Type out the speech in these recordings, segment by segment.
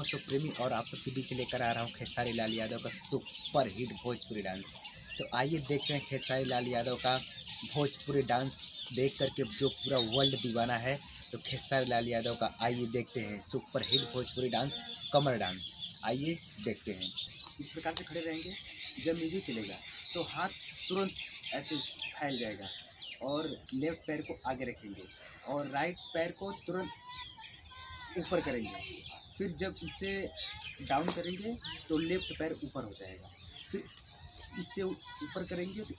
Show प्रेमी और आप सबके बीच लेकर आ रहा हूँ खेसारी लाल यादव का सुपर हिट भोजपुरी डांस। तो आइए देखते हैं खेसारी लाल यादव का भोजपुरी डांस देख करके जो पूरा वर्ल्ड दीवाना है। तो खेसारी लाल यादव का आइए देखते हैं सुपर हिट भोजपुरी डांस कमर डांस। आइए देखते हैं। इस प्रकार से खड़े रहेंगे, जब म्यूजिक चलेगा तो हाथ तुरंत ऐसे फैल जाएगा और लेफ्ट पैर को आगे रखेंगे और राइट पैर को तुरंत ऊपर करेंगे। फिर जब इसे डाउन करेंगे तो लेफ्ट पैर ऊपर हो जाएगा। फिर इससे ऊपर करेंगे तो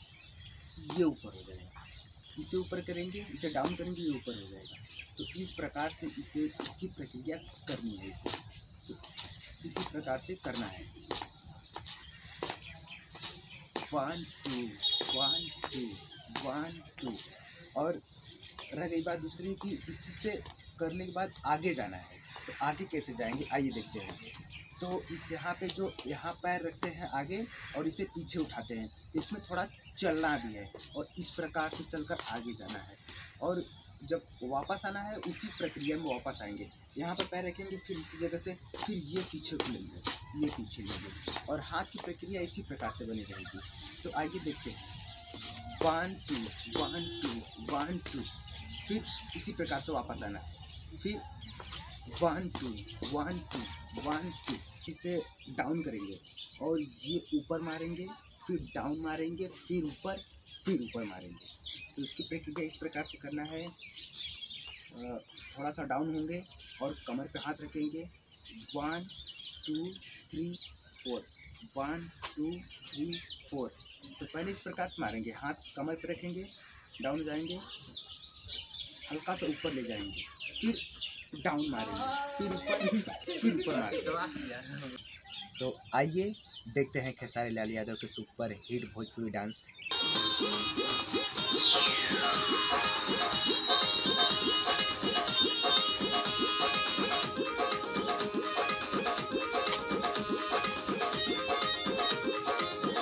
ये ऊपर हो जाएगा। इसे ऊपर करेंगे, इसे डाउन करेंगे, ये ऊपर हो जाएगा। तो इस प्रकार से इसे इसकी प्रक्रिया करनी है। इसे तो इसी प्रकार से करना है। 1 2 1 2 1 2। और रह गई बात दूसरी कि इससे करने के बाद आगे जाना है। तो आगे कैसे जाएंगे आइए देखते हैं। तो इस यहाँ पे जो यहाँ पैर रखते हैं आगे और इसे पीछे उठाते हैं, इसमें थोड़ा चलना भी है और इस प्रकार से चलकर आगे जाना है। और जब वापस आना है उसी प्रक्रिया में वापस आएंगे। यहाँ पर पैर रखेंगे, फिर इसी जगह से फिर ये पीछे लेंगे, ये पीछे लेंगे और हाथ की प्रक्रिया इसी प्रकार से बनी रहेगी। तो आइए देखते हैं। 1 2 1 2 1 2। फिर इसी प्रकार से वापस आना है। फिर 1 2 1 2 1 2। इसे डाउन करेंगे और ये ऊपर मारेंगे, फिर डाउन मारेंगे, फिर ऊपर मारेंगे। तो इसकी प्रक्रिया इस प्रकार से करना है। थोड़ा सा डाउन होंगे और कमर पे हाथ रखेंगे। 1 2 3 4 1 2 3 4। तो पहले इस प्रकार से मारेंगे, हाथ कमर पे रखेंगे, डाउन जाएंगे, हल्का सा ऊपर ले जाएंगे, फिर डाउन मारेंगे, फिर ऊपर मारेंगे। तो आइए देखते हैं खेसारी लाल यादव के सुपर हिट भोजपुरी डांस।